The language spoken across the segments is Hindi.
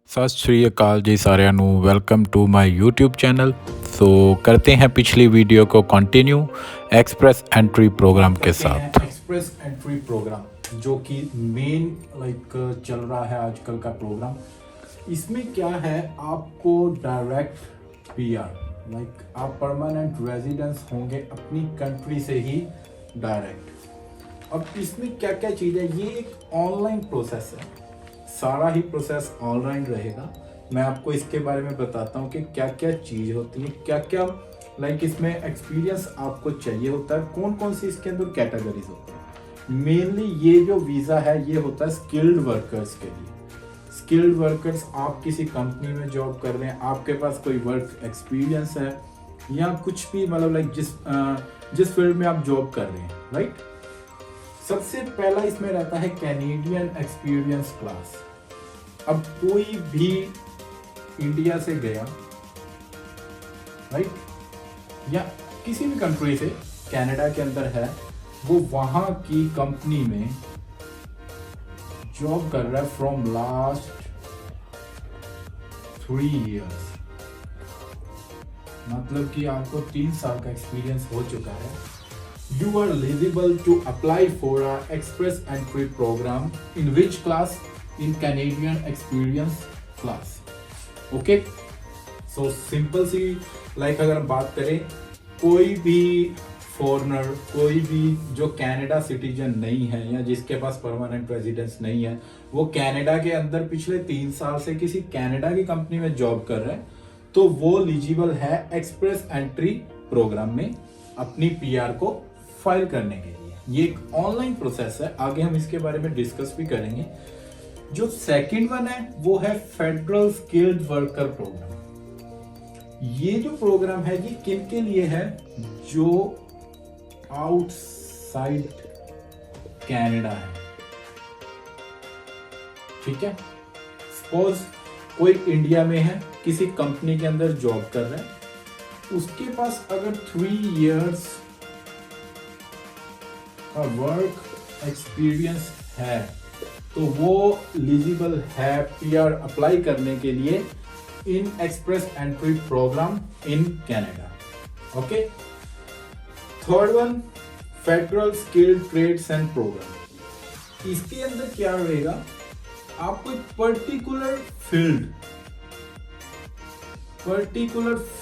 सत श्री अकाल जी साਰਿਆਂ ਨੂੰ welcome to my YouTube channel. So करते हैं पिछली वीडियो को कंटिन्यू एक्सप्रेस एंट्री प्रोग्राम के साथ। एक्सप्रेस एंट्री प्रोग्राम जो कि मेन चल रहा है आजकल का प्रोग्राम। इसमें क्या है, आपको डायरेक्ट पीआर आप परमानेंट रेजिडेंस होंगे अपनी कंट्री से ही डायरेक्ट। अब इसमें क्या क्या चीज़ है, ये एक ऑनलाइन प्रोसेस है, सारा ही प्रोसेस ऑनलाइन रहेगा। मैं आपको इसके बारे में बताता हूँ कि क्या क्या चीज़ होती है, क्या क्या इसमें एक्सपीरियंस आपको चाहिए होता है, कौन कौन सी इसके अंदर कैटेगरीज होती है। मेनली ये जो वीज़ा है ये होता है स्किल्ड वर्कर्स के लिए। स्किल्ड वर्कर्स, आप किसी कंपनी में जॉब कर रहे हैं, आपके पास कोई वर्क एक्सपीरियंस है या कुछ भी जिस फील्ड में आप जॉब कर रहे हैं, राइट। सबसे पहला इसमें रहता है कैनेडियन एक्सपीरियंस क्लास। अब कोई भी इंडिया से गया, राइट, या किसी भी कंट्री से कनाडा के अंदर है, वो वहां की कंपनी में जॉब कर रहा है फ्रॉम लास्ट 3 इयर्स, मतलब कि आपको 3 साल का एक्सपीरियंस हो चुका है। You are eligible to apply for a express entry program in which class? In Canadian experience class. Okay? So simple सी अगर हम बात करें, कोई भी फॉरेनर, कोई भी जो कनाडा सिटीजन नहीं है या जिसके पास परमानेंट रेजिडेंस नहीं है, वो कनाडा के अंदर पिछले 3 साल से किसी कनाडा की कंपनी में जॉब कर रहे हैं, तो वो एलिजिबल है एक्सप्रेस एंट्री प्रोग्राम में अपनी पीआर को फाइल करने के लिए। ये एक ऑनलाइन प्रोसेस है, आगे हम इसके बारे में डिस्कस भी करेंगे। जो सेकंड वन है वो है फेडरल स्किल्ड वर्कर प्रोग्राम। ये जो प्रोग्राम है ये किन के लिए है, जो आउटसाइड कनाडा है, ठीक है। सपोज कोई इंडिया में है, किसी कंपनी के अंदर जॉब कर रहा है, उसके पास अगर 3 इयर्स का वर्क एक्सपीरियंस है तो वो एलिजिबल है पीआर अप्लाई करने के लिए in express entry program in Canada. Okay. Third one, federal skilled trades and program. इसके अंदर क्या रहेगा, आपको एक particular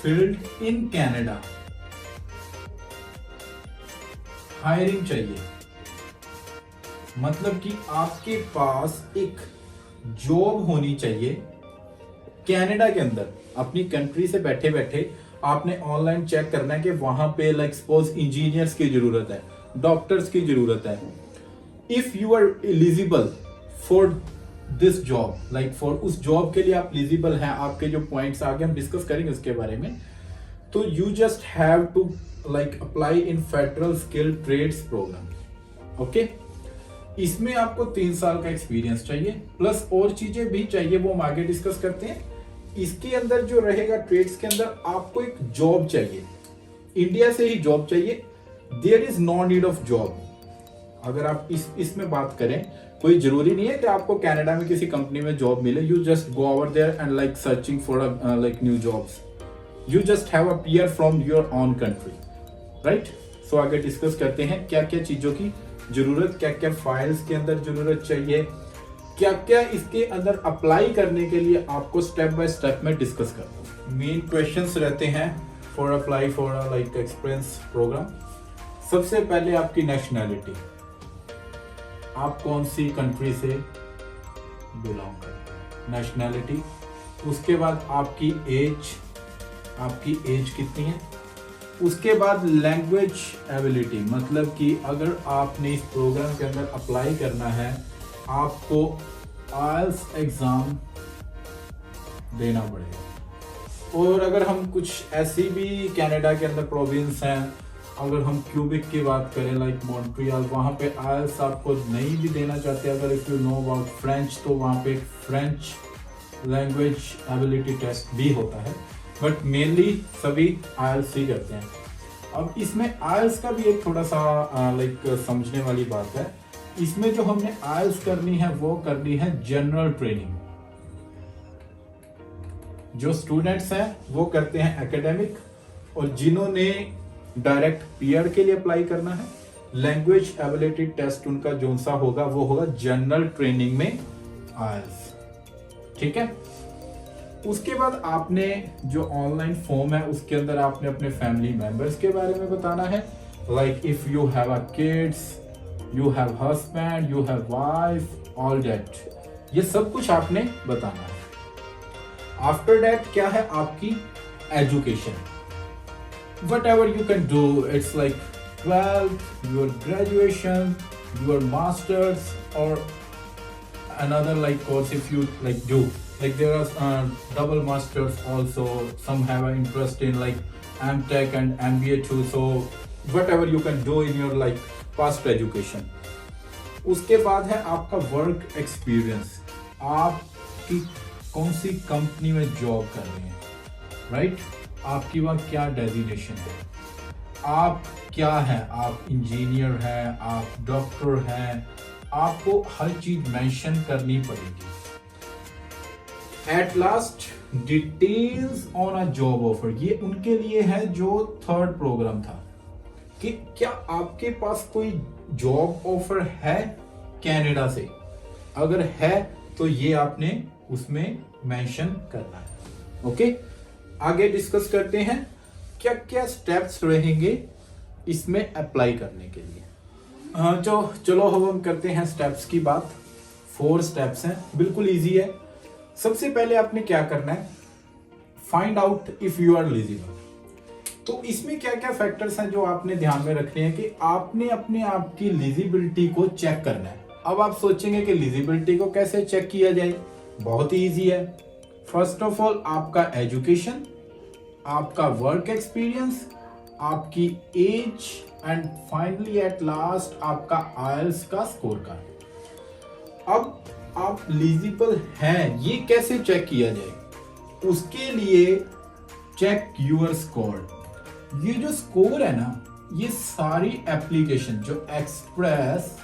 field in Canada hiring चाहिए, मतलब कि आपके पास एक जॉब होनी चाहिए कनाडा के अंदर। अपनी कंट्री से बैठे बैठे आपने ऑनलाइन चेक करना है कि वहां पे सपोज इंजीनियर्स की जरूरत है, डॉक्टर्स की जरूरत है। If you are eligible for this job, for उस जॉब के लिए आप एलिजिबल हैं, आपके जो पॉइंट्स आगे हम डिस्कस करेंगे उसके बारे में, तो you just have to apply in federal skilled trades program. Okay. इसमें आपको 3 साल का एक्सपीरियंस चाहिए, प्लस और चीजें भी चाहिए, वो हम आगे डिस्कस करते हैं। इसके अंदर जो रहेगा ट्रेड्स के अंदर, आपको एक जॉब चाहिए, इंडिया से ही जॉब चाहिए। There is no need of job. अगर आप इसमें बात करें, कोई जरूरी नहीं है कि आपको कनाडा में किसी कंपनी में जॉब मिले। You just go over there and searching for new jobs. You just have a PR from your own country, right. So आगे डिस्कस करते हैं क्या क्या चीजों की जरूरत, क्या क्या फाइल्स के अंदर जरूरत चाहिए, क्या क्या इसके अंदर अप्लाई करने के लिए आपको स्टेप बाय स्टेप में डिस्कस करता हूँ। मेन क्वेश्चंस रहते हैं for apply for experience program. सबसे पहले आपकी नेशनैलिटी, आप कौन सी कंट्री से बिलोंग करते हैं, नेशनैलिटी। उसके बाद आपकी एज कितनी है। उसके बाद लैंग्वेज एबिलिटी, मतलब कि अगर आपने इस प्रोग्राम के अंदर अप्लाई करना है, आपको आइल्स एग्जाम देना पड़ेगा। और अगर हम कुछ ऐसी भी कनाडा के अंदर प्रोविंस हैं, अगर हम क्यूबिक की बात करें मॉन्ट्रियल, वहाँ पे आइल्स आपको नहीं भी देना चाहते। अगर if you know about French, तो वहाँ पे फ्रेंच लैंग्वेज एबिलिटी टेस्ट भी होता है, बट मेनली सभी आइल्स ही करते हैं। अब इसमें आइल्स का भी एक थोड़ा सा समझने वाली बात है। इसमें जो हमने आइल्स करनी है वो करनी है जनरल ट्रेनिंग। जो स्टूडेंट्स हैं वो करते हैं एकेडमिक, और जिन्होंने डायरेक्ट पीआर के लिए अप्लाई करना है, लैंग्वेज एबिलिटी टेस्ट उनका जो सा होगा वो होगा जनरल ट्रेनिंग में आयल्स। ठीक है, उसके बाद आपने जो ऑनलाइन फॉर्म है उसके अंदर आपने अपने फैमिली मेंबर्स के बारे में बताना है, like if you have a kids, you have husband, you have wife, all that, ये सब कुछ आपने बताना है। आफ्टर दैट क्या है आपकी education, what ever you can do, it's like 12th, your graduation, your masters, or another like course if you like do. Like there are double masters also. Some have an interest in like MTech and MBA too. So whatever you can do in your like past education. उसके बाद है आपका वर्क एक्सपीरियंस, आपकी कौन सी कंपनी में जॉब कर रहे हैं, राइट? आपकी वहाँ क्या डेजिग्नेशन है, आप क्या है, आप इंजीनियर हैं, आप डॉक्टर हैं, आपको हर चीज मेंशन करनी पड़ेगी। At last details on a job offer, ये उनके लिए है जो थर्ड प्रोग्राम था कि क्या आपके पास कोई जॉब ऑफर है कनाडा से, अगर है तो ये आपने उसमें मेंशन करना है। ओके, आगे डिस्कस करते हैं क्या क्या स्टेप्स रहेंगे इसमें अप्लाई करने के लिए। चलो हम करते हैं स्टेप्स की बात। 4 स्टेप्स हैं, बिल्कुल इजी है। सबसे पहले आपने क्या करना है, find out if you are eligible. तो इसमें क्या क्या फैक्टर्स हैं जो आपने ध्यान में रखने हैं कि आपने अपने आप की एलिजिबिलिटी को चेक करना है। अब आप सोचेंगे कि एलिजिबिलिटी को कैसे चेक किया जाए, बहुत ही ईजी है। फर्स्ट ऑफ ऑल आपका एजुकेशन, आपका वर्क एक्सपीरियंस, आपकी age, and finally at last आपका आयल्स का स्कोर कार्ड। अब आप एलिजिबल हैं, ये कैसे चेक किया जाए? उसके लिए चेक यूर स्कोर। ये जो स्कोर है ना, ये सारी एप्लीकेशन जो एक्सप्रेस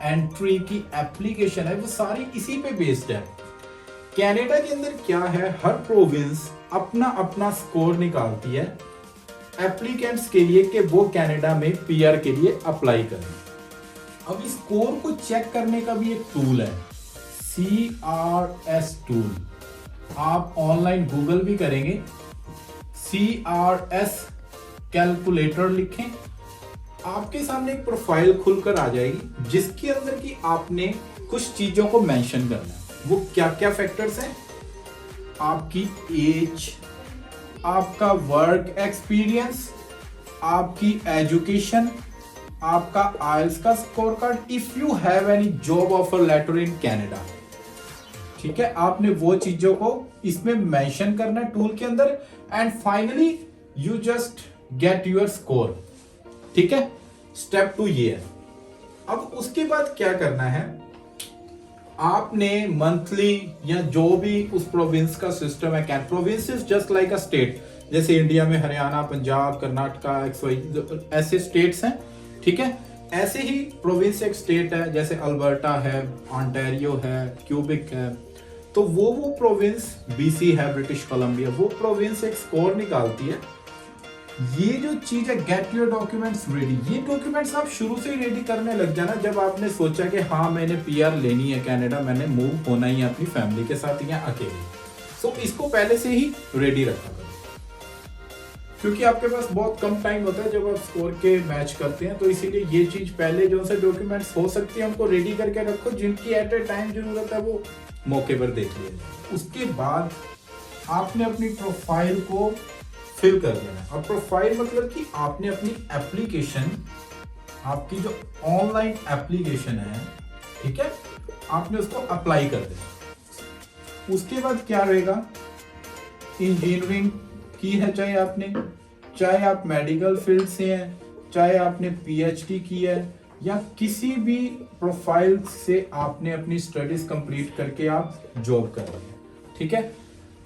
एंट्री की एप्लीकेशन है वो सारी इसी पे बेस्ड है। कनाडा के अंदर क्या है, हर प्रोविंस अपना अपना स्कोर निकालती है एप्लीकेंट्स के लिए कि वो कनाडा में पीआर के लिए अप्लाई करें। अब इस स्कोर को चेक करने का भी एक टूल है, CRS टूल। आप ऑनलाइन गूगल भी करेंगे, CRS कैलकुलेटर लिखें, आपके सामने एक प्रोफाइल खुलकर आ जाएगी जिसके अंदर की आपने कुछ चीजों को मेंशन करना है। वो क्या क्या फैक्टर्स हैं, आपकी एज, आपका वर्क एक्सपीरियंस, आपकी एजुकेशन, आपका आइल्स का score card, if you have any job offer letter in Canada. ठीक है, आपने वो चीजों को इसमें मेंशन करना है टूल के अंदर, and finally you just get your score. ठीक है, स्टेप 2 ये है। अब उसके बाद क्या करना है, आपने मंथली या जो भी उस प्रोविंस का सिस्टम है, can province is just like a state, जैसे इंडिया में हरियाणा, पंजाब, कर्नाटका, ऐसे स्टेट्स हैं। ठीक है, ऐसे ही प्रोविंस एक स्टेट है, जैसे अल्बर्टा है, ऑन्टेरियो है, क्यूबिक है। तो वो प्रोविंस, BC है, ब्रिटिश कोलंबिया, वो प्रोविंस एक स्कोर निकालती है। ये जो चीज है, गेट योर डॉक्यूमेंट्स रेडी, ये डॉक्यूमेंट्स आप शुरू से ही रेडी करने लग जाना जब आपने सोचा कि हाँ मैंने पीआर लेनी है कनाडा, मैंने मूव होना ही है अपनी फैमिली के साथ या अकेले। सो इसको पहले से ही रेडी रखा करो, क्योंकि आपके पास बहुत कम टाइम होता है जब आप स्कोर के मैच करते हैं। तो इसीलिए ये चीज पहले जो से डॉक्यूमेंट्स हो सकती है उनको रेडी करके रखो, जिनकी एट ए टाइम जरूरत है वो मौके पर देख लिया। उसके बाद आपने अपनी प्रोफाइल को फिल कर देना है। अब प्रोफाइल मतलब कि आपने अपनी एप्लीकेशन, आपकी जो ऑनलाइन एप्लीकेशन है, ठीक है, आपने उसको अप्लाई कर देना। उसके बाद क्या रहेगा, इंजीनियरिंग की है चाहे आप मेडिकल फील्ड से हैं, चाहे आपने PhD की है, या किसी भी प्रोफाइल से आपने अपनी स्टडीज कंप्लीट करके आप जॉब कर रहे हैं। ठीक है,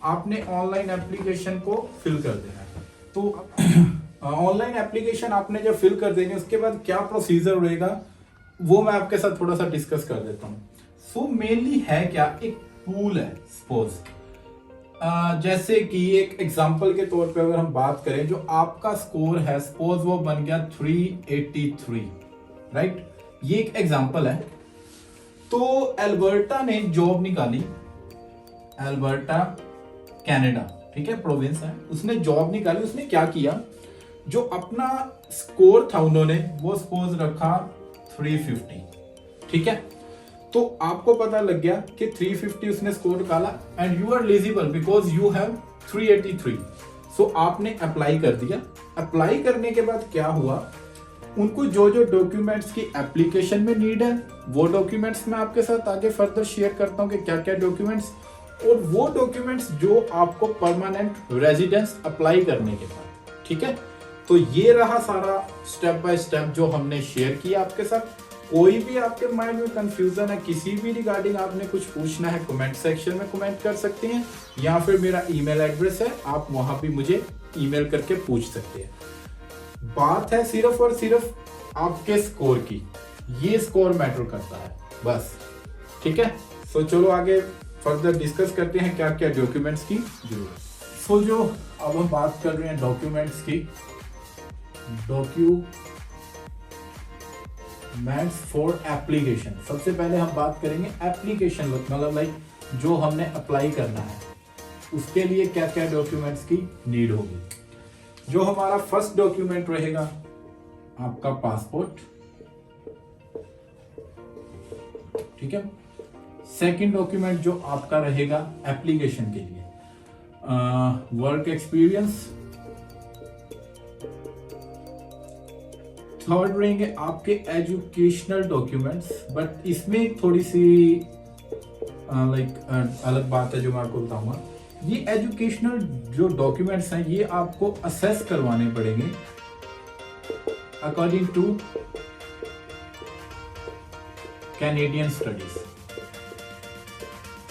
आपने ऑनलाइन एप्लीकेशन को फिल कर देना है। तो ऑनलाइन एप्लीकेशन आपने जब फिल कर देंगे उसके बाद क्या प्रोसीजर रहेगा वो मैं आपके साथ थोड़ा सा डिस्कस कर देता हूँ। सो मेनली है क्या, एक पूल है। सपोज जैसे कि एक एग्जांपल के तौर पे अगर हम बात करें, जो आपका स्कोर है, सपोज वो बन गया 383, राइट, ये एक एग्जांपल है। तो अल्बर्टा ने जॉब निकाली, अल्बर्टा कनाडा, ठीक है, प्रोविंस है, उसने जॉब निकाली। उसने क्या किया, जो अपना स्कोर था उन्होंने वो सपोज रखा 350, ठीक है। तो आपको पता लग गया कि 350 उसने स्कोर निकाला and you are eligible because you have 383। So आपने अप्लाई कर दिया। अप्लाई करने के बाद क्या हुआ, उनको जो जो डॉक्यूमेंट्स की एप्लीकेशन में नीड है वो डॉक्यूमेंट्स मैं आपके साथ आगे फर्दर शेयर करता हूँ कि क्या क्या डॉक्यूमेंट्स, और वो डॉक्यूमेंट्स जो आपको परमानेंट रेजिडेंस अप्लाई करने के बाद, ठीक है। तो ये रहा सारा स्टेप बाय स्टेप जो हमने शेयर किया आपके साथ। कोई भी आपके माइंड में कंफ्यूजन है, किसी भी रिगार्डिंग आपने कुछ पूछना है, कमेंट सेक्शन में कमेंट कर सकते हैं, या फिर मेरा ईमेल एड्रेस है, आप वहां भी मुझे ईमेल करके पूछ सकते हैं। बात है सिर्फ और सिर्फ आपके स्कोर की, ये स्कोर मैटर करता है बस, ठीक है। सो चलो आगे फर्दर डिस्कस करते हैं क्या क्या डॉक्यूमेंट्स की जरूरत। सो जो अब हम बात कर रहे हैं डॉक्यूमेंट्स की, डॉक्यूमेंट्स फॉर एप्लीकेशन। सबसे पहले हम बात करेंगे एप्लीकेशन, मतलब लाइक जो हमने अप्लाई करना है उसके लिए क्या क्या डॉक्यूमेंट्स की नीड होगी। जो हमारा फर्स्ट डॉक्यूमेंट रहेगा आपका पासपोर्ट, ठीक है। सेकंड डॉक्यूमेंट जो आपका रहेगा एप्लीकेशन के लिए वर्क एक्सपीरियंस। थर्ड रहेंगे आपके एजुकेशनल डॉक्यूमेंट्स, बट इसमें थोड़ी सी अलग बात है जो मैं आपको बताऊंगा। ये एजुकेशनल जो डॉक्यूमेंट्स हैं ये आपको असेस करवाने पड़ेंगे अकॉर्डिंग टू कैनेडियन स्टडीज।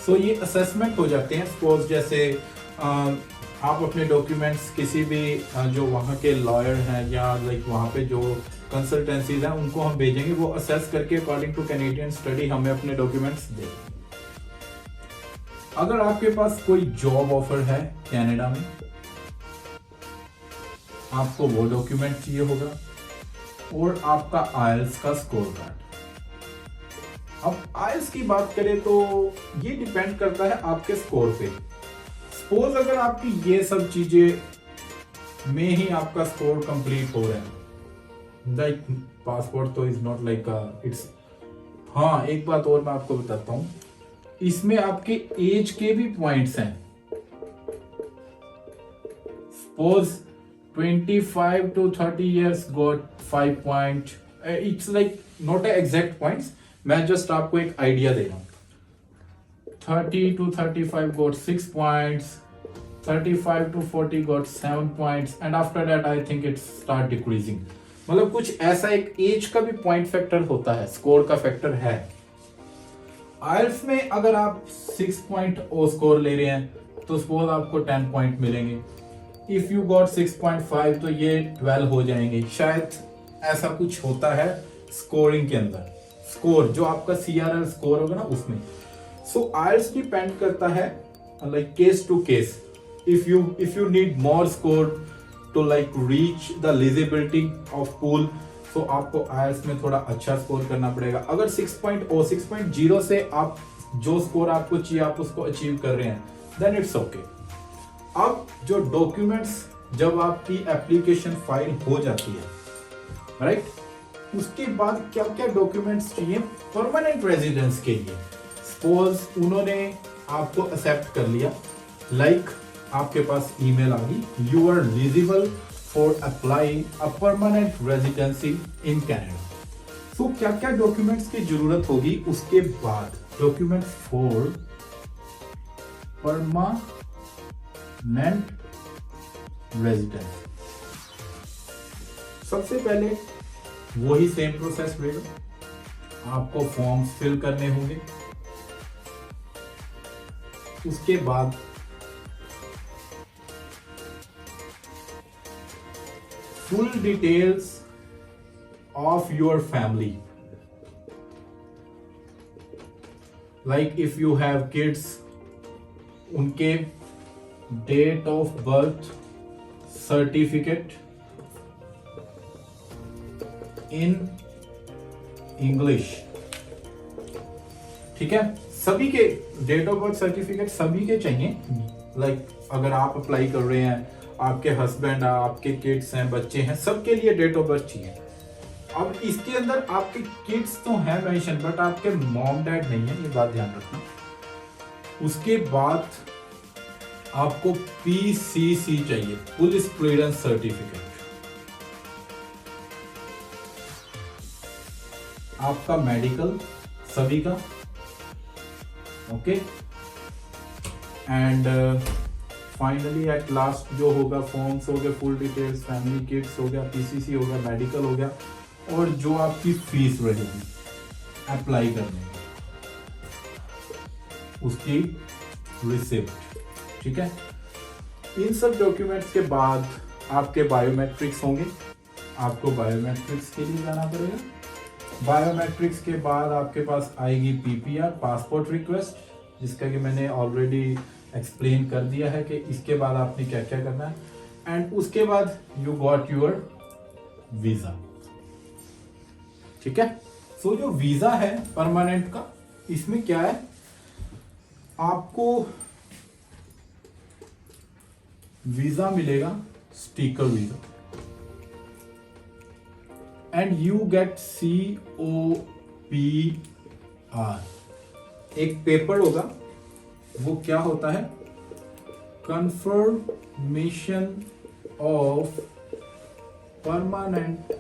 सो ये असेसमेंट हो जाते हैं। सपोज जैसे आप अपने डॉक्यूमेंट्स किसी भी जो वहाँ के लॉयर हैं या लाइक वहाँ पे जो कंसल्टेंसीज हैं उनको हम भेजेंगे, वो असेस करके अकॉर्डिंग टू कैनेडियन स्टडी हमें अपने डॉक्यूमेंट्स देंगे। अगर आपके पास कोई जॉब ऑफर है कनाडा में, आपको वो डॉक्यूमेंट चाहिए होगा, और आपका आईएलटीएस का स्कोर कार्ड। अब आईएलटीएस की बात करें तो ये डिपेंड करता है आपके स्कोर पे। सपोज अगर आपकी ये सब चीजें में ही आपका स्कोर कंप्लीट हो रहा है, लाइक पासपोर्ट तो इज नॉट लाइक इट्स। हाँ, एक बात और मैं आपको बताता हूँ, इसमें आपके एज के भी पॉइंट्स हैं। Suppose 25 to 30 years got 5 point, it's like not a exact points, मैं जस्ट आपको एक आइडिया दे रहा हूँ। 30 to 35 got 6 points, 35 to 40 got 7 points, and after that I think it start decreasing। मतलब कुछ ऐसा एक एज का भी पॉइंट फैक्टर होता है, स्कोर का फैक्टर है। आईएलटीएस में अगर आप 6.0 स्कोर ले रहे हैं तो सपोज आपको 10 पॉइंट मिलेंगे। इफ यू गॉट 6.5 तो ये 12 हो जाएंगे, शायद ऐसा कुछ होता है स्कोरिंग के अंदर, स्कोर जो आपका CRL स्कोर होगा ना उसमें। सो आईएलटीएस डिपेंड करता है like case to case. If you need more score to like reach the eligibility of pool, तो आपको आईएलटीएस में थोड़ा अच्छा स्कोर करना पड़ेगा। अगर 6.0 से आप जो स्कोर आपको चाहिए आप उसको अचीव कर रहे हैं, देन इट्स ओके। अब जो डॉक्यूमेंट्स जब आपकी एप्लीकेशन फाइल हो जाती है, राइट, उसके बाद क्या क्या डॉक्यूमेंट्स चाहिए परमानेंट रेजिडेंस के लिए। सपोज उन्होंने आपको एक्सेप्ट कर लिया, लाइक आपके पास ईमेल आ गई, you are eligible for apply a permanent residency in Canada. So क्या क्या डॉक्यूमेंट्स की जरूरत होगी उसके बाद, डॉक्यूमेंट्स फॉर परमानेंट रेजिडेंस। सबसे पहले वही सेम प्रोसेस रहेगा, आपको फॉर्म्स फिल करने होंगे। उसके बाद full details of your family, like if you have kids, उनके date of birth certificate in English. ठीक है, सभी के डेट ऑफ बर्थ सर्टिफिकेट सभी के चाहिए। लाइक अगर आप अप्लाई कर रहे हैं, आपके हस्बैंड, आपके किड्स हैं, बच्चे हैं, सबके लिए डेट ऑफ बर्थ चाहिए। अब इसके अंदर आपके किड्स तो हैं मेंशन, बट आपके मॉम डैड नहीं है, ये बात ध्यान रखना। उसके बाद आपको PCC चाहिए, पुलिस क्लियरेंस सर्टिफिकेट। आपका मेडिकल सभी का, okay. And finally at last जो होगा, फॉर्म्स हो गए, फुल डिटेल्स, फैमिली किट्स हो गया, PCC हो गया, मेडिकल हो गया, और जो आपकी फीस रहेगी अप्लाई करने की, उसकी रिसिप्ट। ठीक है, इन सब डॉक्यूमेंट्स के बाद आपके बायोमेट्रिक्स होंगे। आपको बायोमेट्रिक्स के लिए जाना पड़ेगा। बायोमेट्रिक्स के बाद आपके पास आएगी PPR, पासपोर्ट रिक्वेस्ट, जिसका कि मैंने ऑलरेडी एक्सप्लेन कर दिया है कि इसके बाद आपने क्या क्या करना है। एंड उसके बाद यू गॉट योर वीजा। ठीक है, सो जो वीजा है परमानेंट का, इसमें क्या है, आपको वीजा मिलेगा, sticker visa, and you get COPR। एक पेपर होगा, वो क्या होता है, कंफर्मेशन ऑफ परमानेंट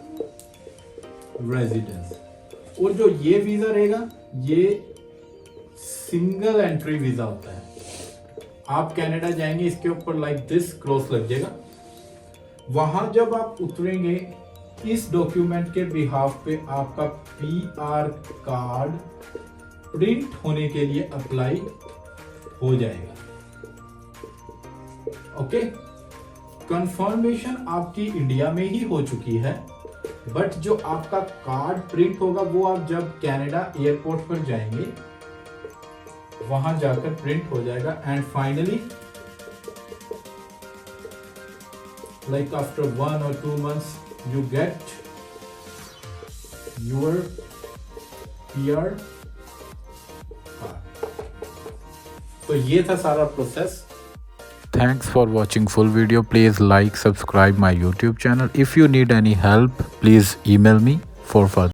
रेजिडेंस। और जो ये वीजा रहेगा, ये सिंगल एंट्री वीजा होता है। आप कनाडा जाएंगे, इसके ऊपर लाइक दिस क्रॉस लग जाएगा। वहां जब आप उतरेंगे, इस डॉक्यूमेंट के बिहाफ पे आपका PR कार्ड प्रिंट होने के लिए अप्लाई हो जाएगा। ओके, कंफर्मेशन आपकी इंडिया में ही हो चुकी है, बट जो आपका कार्ड प्रिंट होगा वो आप जब कनाडा एयरपोर्ट पर जाएंगे, वहां जाकर प्रिंट हो जाएगा। And finally like after 1 or 2 months you get your PR card। तो ये था सारा process. Thanks for watching full video. Please like, subscribe my YouTube channel. If you need any help, please email me for further.